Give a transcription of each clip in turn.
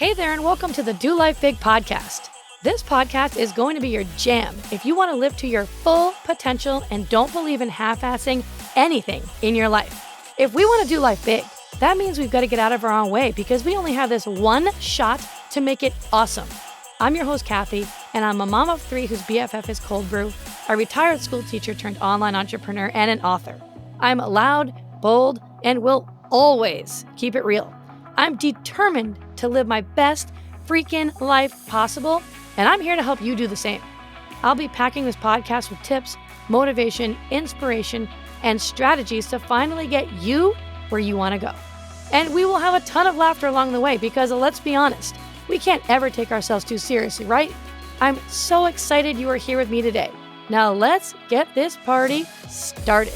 Hey there, and welcome to the Do Life Big podcast. This podcast is going to be your jam if you want to live to your full potential and don't believe in half-assing anything in your life. If we want to do life big, that means we've got to get out of our own way because we only have this one shot to make it awesome. I'm your host, Kathy, and I'm a mom of three whose BFF is cold brew, a retired school teacher turned online entrepreneur, and an author. I'm loud, bold, and will always keep it real. I'm determined to live my best freaking life possible, and I'm here to help you do the same. I'll be packing this podcast with tips, motivation, inspiration, and strategies to finally get you where you want to go. And we will have a ton of laughter along the way because, let's be honest, we can't ever take ourselves too seriously, right? I'm so excited you are here with me today. Now let's get this party started.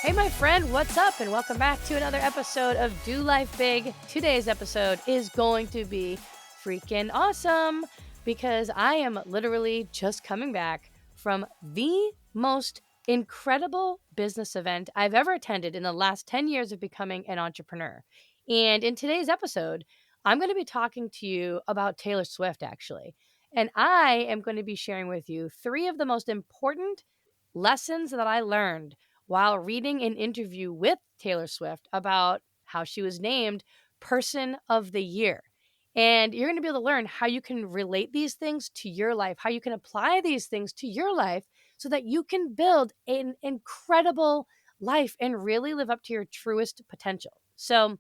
Hey, my friend, what's up? And welcome back to another episode of Do Life Big. Today's episode is going to be freaking awesome because I am literally just coming back from the most incredible business event I've ever attended in the last 10 years of becoming an entrepreneur. And in today's episode, I'm going to be talking to you about Taylor Swift, actually. And I am going to be sharing with you three of the most important lessons that I learned while reading an interview with Taylor Swift about how she was named Person of the Year. And you're going to be able to learn how you can relate these things to your life, how you can apply these things to your life so that you can build an incredible life and really live up to your truest potential. So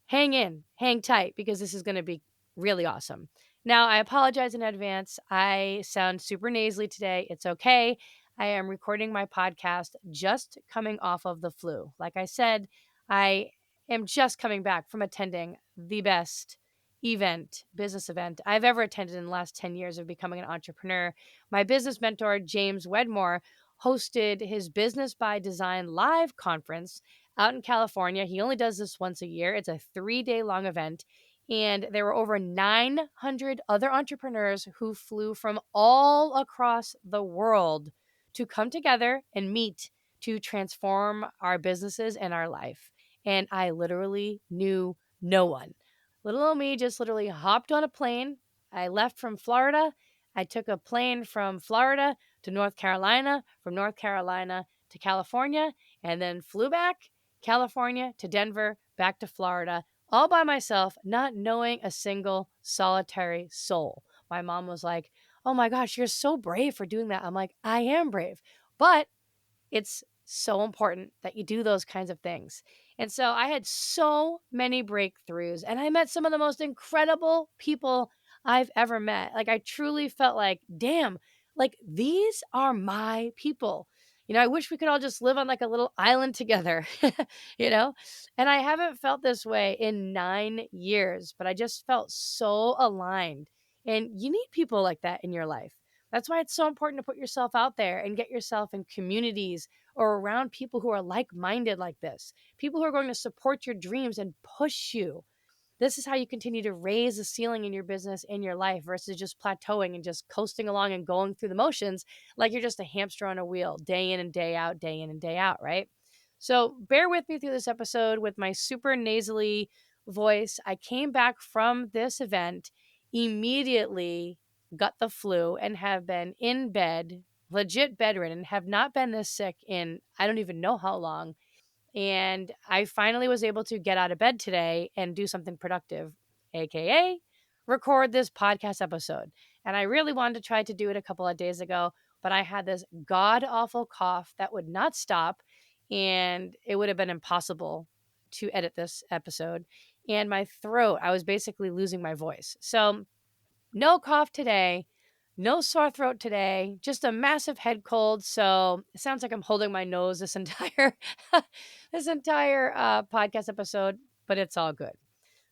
hang tight, because this is going to be really awesome. Now, I apologize in advance. I sound super nasally today. It's okay. I am recording my podcast just coming off of the flu. Like I said, I am just coming back from attending the best business event I've ever attended in the last 10 years of becoming an entrepreneur. My business mentor, James Wedmore, hosted his Business by Design live conference out in California. He only does this once a year. It's a 3-day long event. And there were over 900 other entrepreneurs who flew from all across the world to come together and meet to transform our businesses and our life. And I literally knew no one. Little old me just literally hopped on a plane. I left from Florida. I took a plane from Florida to North Carolina, from North Carolina to California, and then flew back California to Denver, back to Florida, all by myself, not knowing a single solitary soul. My mom was like, "Oh my gosh, you're so brave for doing that." I'm like, I am brave, but it's so important that you do those kinds of things. And so I had so many breakthroughs, and I met some of the most incredible people I've ever met. Like, I truly felt like, damn, like these are my people. I wish we could all just live on like a little island together, you know? And I haven't felt this way in 9 years, but I just felt so aligned. And you need people like that in your life. That's why it's so important to put yourself out there and get yourself in communities or around people who are like-minded like this, people who are going to support your dreams and push you. This is how you continue to raise the ceiling in your business, in your life, versus just plateauing and just coasting along and going through the motions like you're just a hamster on a wheel, day in and day out, day in and day out, right? So bear with me through this episode with my super nasally voice. I came back from this event, immediately got the flu, and have been in bed, legit bedridden, have not been this sick in I don't even know how long. And I finally was able to get out of bed today and do something productive, AKA record this podcast episode. And I really wanted to try to do it a couple of days ago, but I had this god awful cough that would not stop, and it would have been impossible to edit this episode. And my throat, I was basically losing my voice. So no cough today, no sore throat today, just a massive head cold. So it sounds like I'm holding my nose this entire podcast episode, but it's all good.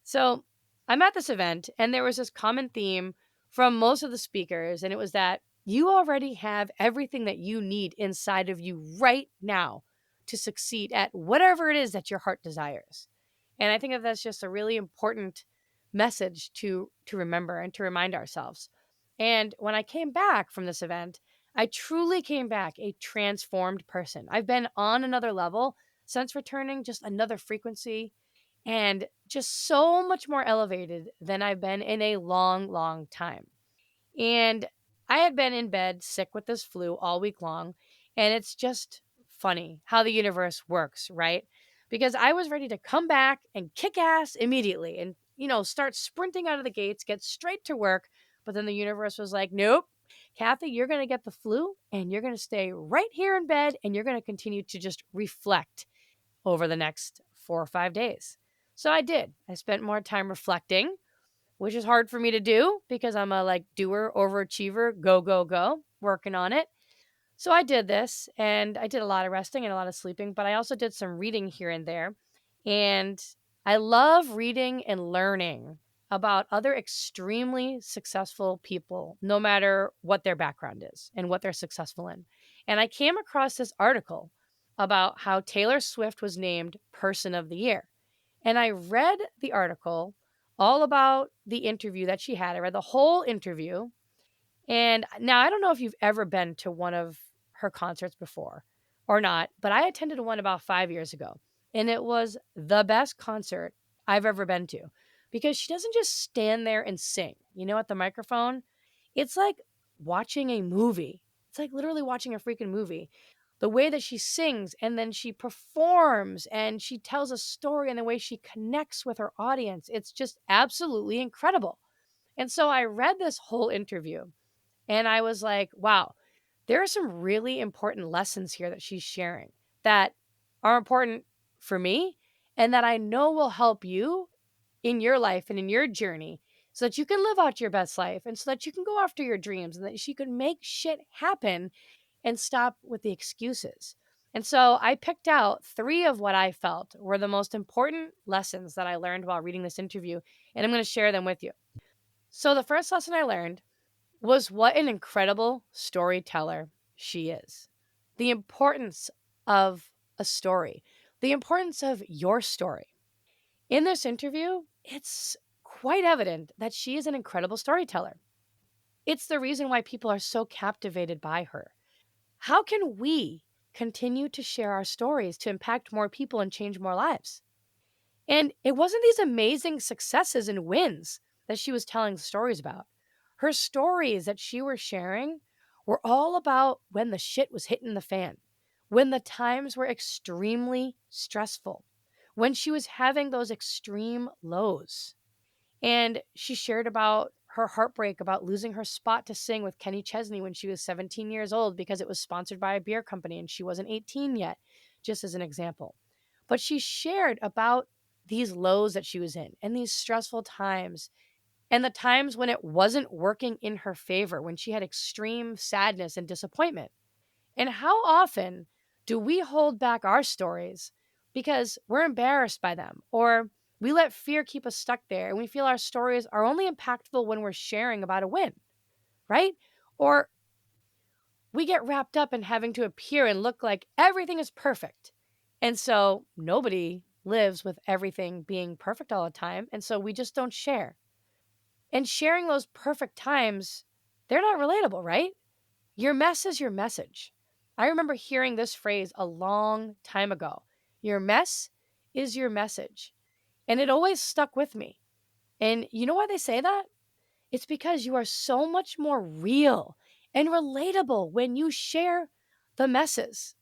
So I'm at this event, and there was this common theme from most of the speakers, and it was that you already have everything that you need inside of you right now to succeed at whatever it is that your heart desires. And I think that that's just a really important message to remember and to remind ourselves. And when I came back from this event, I truly came back a transformed person. I've been on another level. since returning, just another frequency and just so much more elevated than I've been in a long, long time. And I had been in bed sick with this flu all week long. And it's just funny how the universe works, right? Because I was ready to come back and kick ass immediately and, start sprinting out of the gates, get straight to work. But then the universe was like, nope, Kathy, you're going to get the flu and you're going to stay right here in bed and you're going to continue to just reflect over the next 4 or 5 days. So I did. I spent more time reflecting, which is hard for me to do because I'm a doer, overachiever, go, go, go, working on it. So I did this and I did a lot of resting and a lot of sleeping, but I also did some reading here and there. And I love reading and learning about other extremely successful people, no matter what their background is and what they're successful in. And I came across this article about how Taylor Swift was named Person of the Year. And I read the article all about the interview that she had. I read the whole interview. And now I don't know if you've ever been to one of her concerts before or not, but I attended one about 5 years ago. And it was the best concert I've ever been to because she doesn't just stand there and sing, at the microphone. It's like watching a movie. It's like literally watching a freaking movie. The way that she sings and then she performs and she tells a story and the way she connects with her audience, it's just absolutely incredible. And so I read this whole interview and I was like, wow, there are some really important lessons here that she's sharing that are important for me and that I know will help you in your life and in your journey so that you can live out your best life and so that you can go after your dreams and that she can make shit happen and stop with the excuses. And so I picked out 3 of what I felt were the most important lessons that I learned while reading this interview, and I'm going to share them with you. So the first lesson I learned was what an incredible storyteller she is. The importance of a story, the importance of your story. In this interview, it's quite evident that she is an incredible storyteller. It's the reason why people are so captivated by her. How can we continue to share our stories to impact more people and change more lives? And it wasn't these amazing successes and wins that she was telling stories about. Her stories that she was sharing were all about when the shit was hitting the fan, when the times were extremely stressful, when she was having those extreme lows. And she shared about her heartbreak about losing her spot to sing with Kenny Chesney when she was 17 years old because it was sponsored by a beer company and she wasn't 18 yet, just as an example. But she shared about these lows that she was in and these stressful times and the times when it wasn't working in her favor, when she had extreme sadness and disappointment. And how often do we hold back our stories because we're embarrassed by them or we let fear keep us stuck there and we feel our stories are only impactful when we're sharing about a win, right? Or we get wrapped up in having to appear and look like everything is perfect. And so nobody lives with everything being perfect all the time. And so we just don't share. And sharing those perfect times, they're not relatable, right? Your mess is your message. I remember hearing this phrase a long time ago. Your mess is your message. And it always stuck with me. And you know why they say that? It's because you are so much more real and relatable when you share the messes.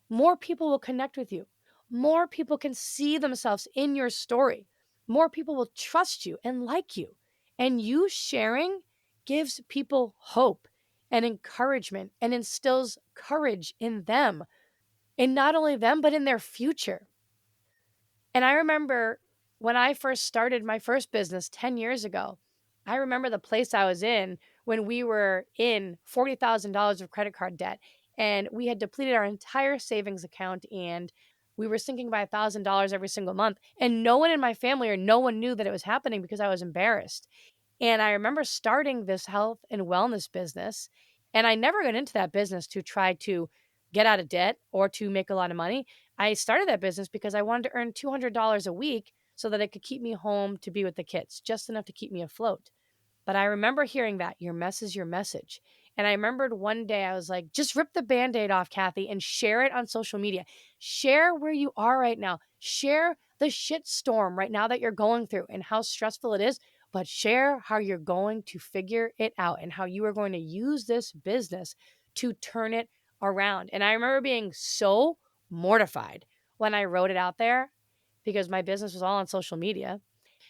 More people will connect with you. More people can see themselves in your story. More people will trust you and like you. And you sharing gives people hope and encouragement and instills courage in them. And not only them, but in their future. And I remember when I first started my first business 10 years ago, I remember the place I was in when we were in $40,000 of credit card debt and we had depleted our entire savings account and we were sinking by $1,000 every single month. And no one in my family or no one knew that it was happening because I was embarrassed. And I remember starting this health and wellness business. And I never got into that business to try to get out of debt or to make a lot of money. I started that business because I wanted to earn $200 a week so that it could keep me home to be with the kids, just enough to keep me afloat. But I remember hearing that your mess is your message. And I remembered one day I was like, just rip the Band-Aid off, Kathy, and share it on social media. Share where you are right now. Share the shit storm right now that you're going through and how stressful it is, but share how you're going to figure it out and how you are going to use this business to turn it around. And I remember being so mortified when I wrote it out there because my business was all on social media.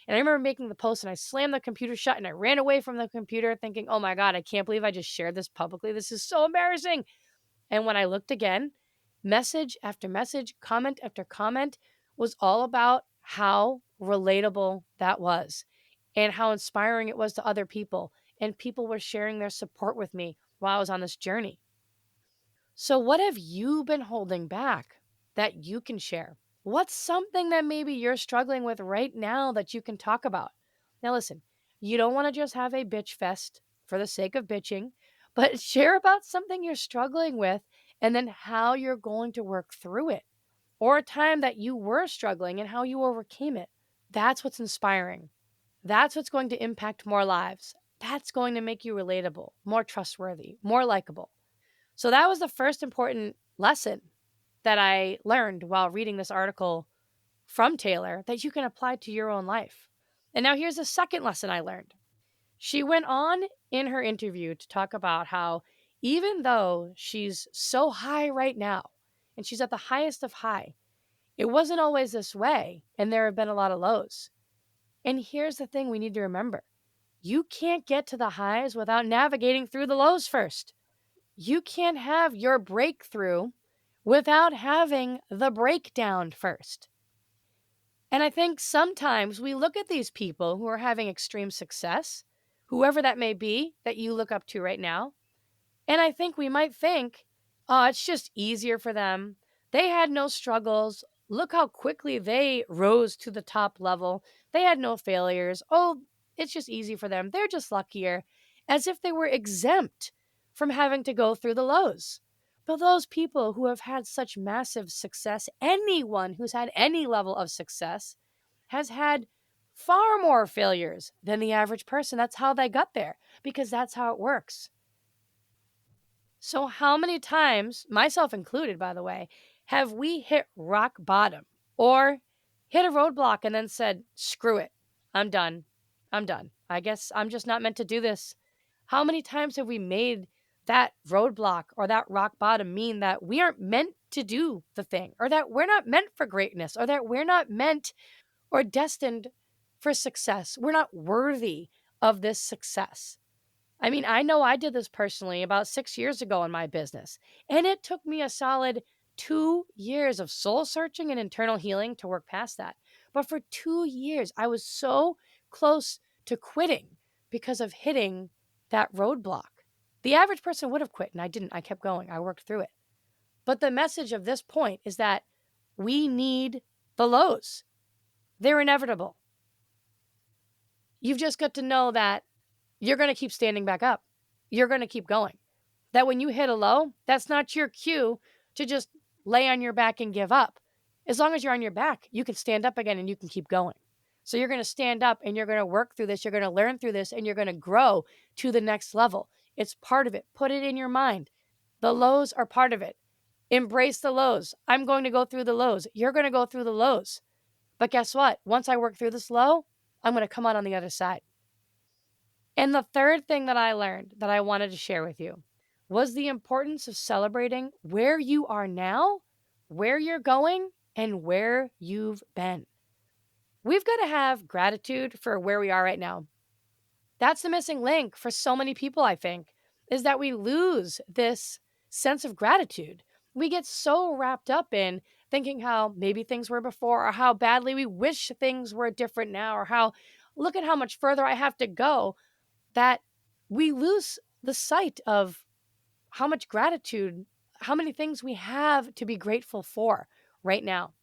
And I remember making the post and I slammed the computer shut and I ran away from the computer thinking, oh my God, I can't believe I just shared this publicly. This is so embarrassing. And when I looked again, message after message, comment after comment was all about how relatable that was and how inspiring it was to other people. And people were sharing their support with me while I was on this journey. So, what have you been holding back that you can share? What's something that maybe you're struggling with right now that you can talk about? Now, listen, you don't want to just have a bitch fest for the sake of bitching, but share about something you're struggling with and then how you're going to work through it or a time that you were struggling and how you overcame it. That's what's inspiring. That's what's going to impact more lives. That's going to make you relatable, more trustworthy, more likable. So that was the first important lesson that I learned while reading this article from Taylor that you can apply to your own life. And now here's the second lesson I learned. She went on in her interview to talk about how even though she's so high right now, and she's at the highest of high, it wasn't always this way, and there have been a lot of lows. And here's the thing we need to remember. You can't get to the highs without navigating through the lows first. You can't have your breakthrough without having the breakdown first. And I think sometimes we look at these people who are having extreme success, whoever that may be that you look up to right now, and I think we might think, oh, it's just easier for them. They had no struggles. Look how quickly they rose to the top level. They had no failures. Oh, it's just easy for them. They're just luckier, as if they were exempt from having to go through the lows. But those people who have had such massive success, anyone who's had any level of success, has had far more failures than the average person. That's how they got there, because that's how it works. So, how many times, myself included, by the way, have we hit rock bottom or hit a roadblock and then said, screw it, I'm done. I'm done. I guess I'm just not meant to do this. How many times have we made that roadblock or that rock bottom mean that we aren't meant to do the thing, or that we're not meant for greatness, or that we're not meant or destined for success? We're not worthy of this success. I mean, I know I did this personally about 6 years ago in my business, and it took me a solid 2 years of soul searching and internal healing to work past that. But for 2 years, I was so close to quitting because of hitting that roadblock. The average person would have quit, and I didn't. I kept going. I worked through it. But the message of this point is that we need the lows. They're inevitable. You've just got to know that you're going to keep standing back up. You're going to keep going. That when you hit a low, that's not your cue to just lay on your back and give up. As long as you're on your back, you can stand up again and you can keep going. So you're going to stand up and you're going to work through this. You're going to learn through this and you're going to grow to the next level. It's part of it. Put it in your mind. The lows are part of it. Embrace the lows. I'm going to go through the lows. You're going to go through the lows. But guess what? Once I work through this low, I'm going to come out on the other side. And the third thing that I learned that I wanted to share with you was the importance of celebrating where you are now, where you're going, and where you've been. We've got to have gratitude for where we are right now. That's the missing link for so many people, I think, is that we lose this sense of gratitude. We get so wrapped up in thinking how maybe things were before, or how badly we wish things were different now, or how look at how much further I have to go, that we lose the sight of how much gratitude, how many things we have to be grateful for right now.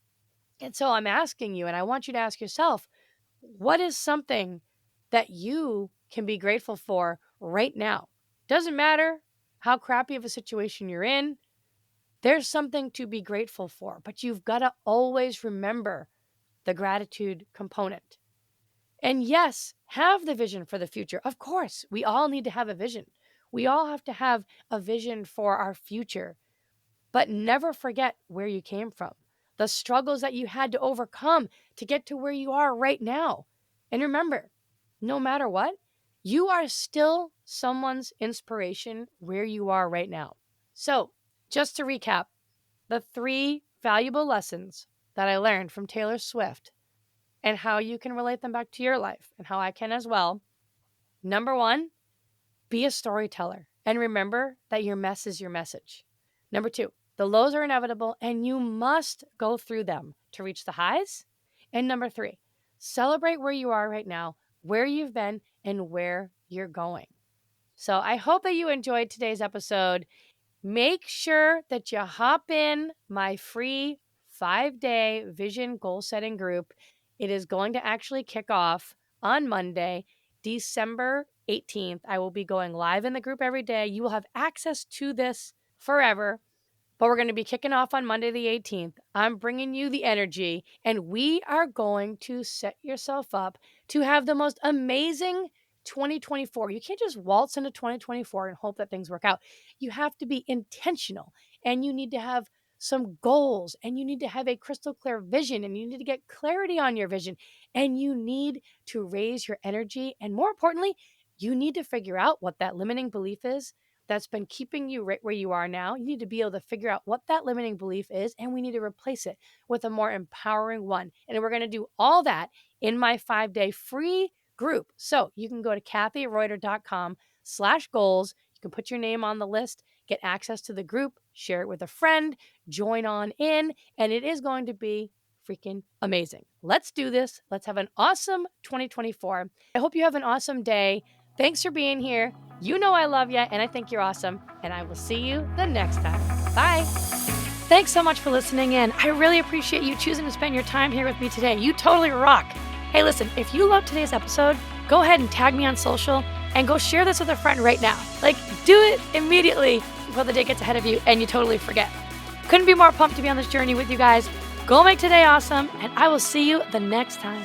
And so I'm asking you, and I want you to ask yourself, what is something that you can be grateful for right now? Doesn't matter how crappy of a situation you're in, there's something to be grateful for, but you've got to always remember the gratitude component. And yes, have the vision for the future. Of course, we all need to have a vision. We all have to have a vision for our future, but never forget where you came from, the struggles that you had to overcome to get to where you are right now. And remember, no matter what, you are still someone's inspiration where you are right now. So, just to recap, the 3 valuable lessons that I learned from Taylor Swift and how you can relate them back to your life and how I can as well. Number 1, be a storyteller and remember that your mess is your message. Number 2, the lows are inevitable and you must go through them to reach the highs. And number 3, celebrate where you are right now, where you've been, and where you're going. So I hope that you enjoyed today's episode. Make sure that you hop in my free 5-day vision goal setting group. It is going to actually kick off on Monday, December 18th. I will be going live in the group every day. You will have access to this forever. But we're going to be kicking off on Monday the 18th. I'm bringing you the energy, and we are going to set yourself up to have the most amazing 2024. You can't just waltz into 2024 and hope that things work out. You have to be intentional, and you need to have some goals, and you need to have a crystal clear vision, and you need to get clarity on your vision, and you need to raise your energy. And more importantly, you need to figure out what that limiting belief is that's been keeping you right where you are now. You need to be able to figure out what that limiting belief is, and we need to replace it with a more empowering one. And we're going to do all that in my 5-day free group. So you can go to kathyreuter.com/goals. You can put your name on the list, get access to the group, share it with a friend, join on in, and it is going to be freaking amazing. Let's do this. Let's have an awesome 2024. I hope you have an awesome day. Thanks for being here. You know I love you, and I think you're awesome, and I will see you the next time. Bye. Thanks so much for listening in. I really appreciate you choosing to spend your time here with me today. You totally rock. Hey, listen, if you loved today's episode, go ahead and tag me on social and go share this with a friend right now. Like, do it immediately before the day gets ahead of you and you totally forget. Couldn't be more pumped to be on this journey with you guys. Go make today awesome, and I will see you the next time.